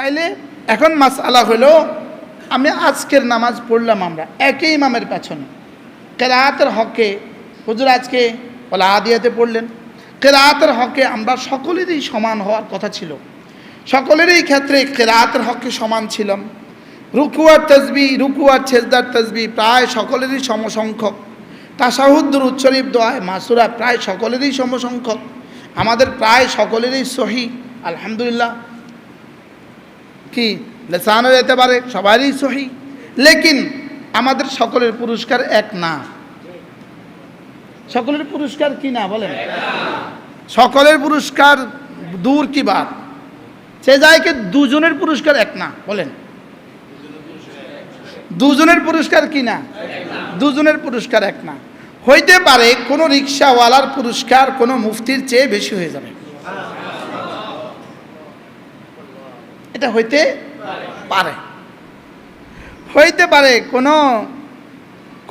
তাইলে এখন মাসআলা হলো, আমি আজকের নামাজ পড়লাম আমরা একই ইমামের পেছনে, কেরাতের হকে হুজুর আজকে ওলা আদিয়াতে পড়লেন, কেরাতের হকে আমরা সকলেরই সমান হওয়ার কথা ছিল, সকলেরই ক্ষেত্রে কেরাতের হকে সমান ছিলাম। রুকু আর তাসবিহ, রুকু আর সেজদার তাসবিহ প্রায় সকলেরই সমসংখ্যক, তাশাহুদ দুরূদ শরীফ দোয়া মাসুরা প্রায় সকলেরই সমসংখ্যক, আমাদের প্রায় সকলেরই সহি আলহামদুলিল্লাহ, কি লিসানের এতেবারে সবারই সহি। লেকিন আমাদের সকলের পুরস্কার এক না। সকলের পুরস্কার কি না বলেন? সকলের পুরস্কার দূর কি বাত, সে যায়কে দুজনের পুরস্কার এক না বলেন। দুজনের পুরস্কার কি না? দুজনের পুরস্কার এক না। হইতে পারে কোনো রিক্সাওয়ালার পুরস্কার কোনো মুফতির চেয়ে বেশি হয়ে যাবে, এটা হইতে পারে। হইতে পারে কোনো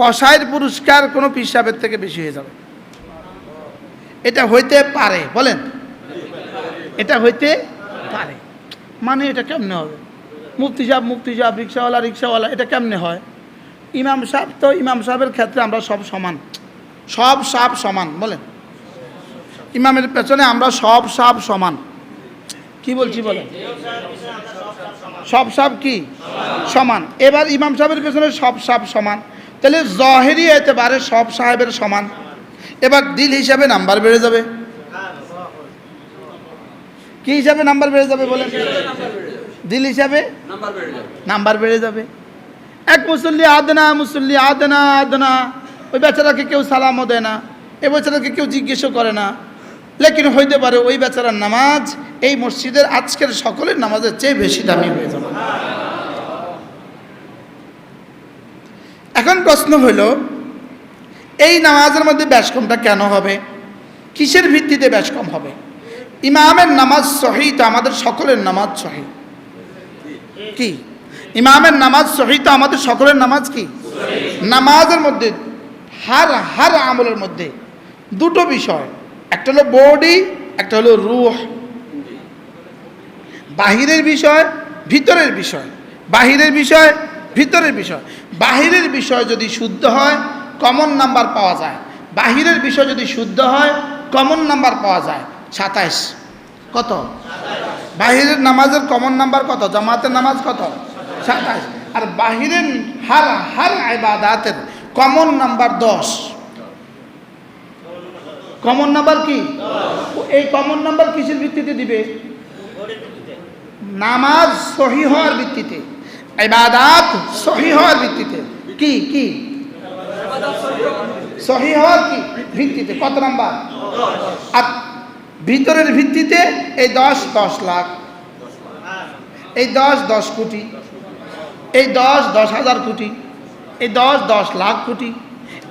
কসাইয়ের পুরস্কার কোনো পীর সাহেবের থেকে বেশি হয়ে যাবে, এটা হইতে পারে বলেন, এটা হইতে পারে। মানে এটা কেমনে হবে? মুফতি সাহেব, রিক্সাওয়ালা, এটা কেমনে হয়? ইমাম সাহেব তো ইমাম সাহেবের ক্ষেত্রে আমরা সব সমান, সব সাহেব সমান বলেন, ইমামের পেছনে আমরা সব সাহেব সমান। কি বলছি বলেন? সব সাহেব কি সমান? এবার ইমাম সাহেবের পেছনে সব সাহেব সমান, তাহলে জহেরি এতেবারে সব সাহেবের সমান। এবার দিল হিসাবে নাম্বার বেড়ে যাবে। কি হিসাবে নাম্বার বেড়ে যাবে বলেন? দিল হিসাবে নাম্বার বেড়ে যাবে। এক মুসল্লি আদনা, ওই বেচারাকে কেউ সালামও দেয় না, এ বেচারাকে কেউ জিজ্ঞেসও করে না। লেকিন হইতে পারে ওই বেচারার নামাজ এই মসজিদের আজকের সকলের নামাজের চেয়ে বেশি দামি হয়ে যাবে। এখন প্রশ্ন হইল, এই নামাজের মধ্যে ব্যাস কমটা কেন হবে? কিসের ভিত্তিতে ব্যাস কম হবে? ইমামের নামাজ সহি তো আমাদের সকলের নামাজ সহি। কি ইমামের নামাজ সহি তো আমাদের সকলের নামাজ কি? নামাজের মধ্যে হার আমলের মধ্যে দুটো বিষয়, একটা হলো বডি, একটা হলো রূহ। বাহিরের বিষয়, ভিতরের বিষয়, বাহিরের বিষয়, ভিতরের বিষয়। বাহিরের বিষয় যদি শুদ্ধ হয় কমন নাম্বার পাওয়া যায়, বাহিরের বিষয় যদি শুদ্ধ হয় কমন নাম্বার পাওয়া যায় 27। কত? বাহিরের নামাজের কমন নাম্বার কত? জামাতের নামাজ কত? 27। আর বাহিরের হার ইবাদাতের কমন নাম্বার 10। কমন নাম্বার কি? এই কমন নাম্বার কিসের ভিত্তিতে দিবে? নামাজ সহি হওয়ার ভিত্তিতে, ইবাদত সহি হওয়ার ভিত্তিতে। কি কি সহি হওয়ার কি ভিত্তিতে? কত নাম্বার? আর ভিতরের ভিত্তিতে এই 10 লাখ, এই 10 কোটি, এই 10,000 কোটি, এই 10 লাখ কোটি,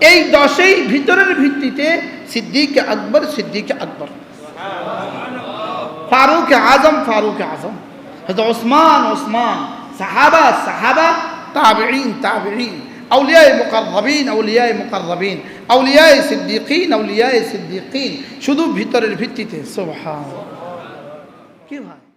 এই 10এই ভিতরের ভিত্তিতে সিদ্দিক আকবর, ফারুক আজম, ওসমান, সাহাবা, তাবেঈন, আউলিয়ায়ে মুকাররবিন, আউলিয়ায়ে সিদ্দিকিন, শুধু ভিতরের ভিত্তিতে। সুবহানাল্লাহ। কি ভাই?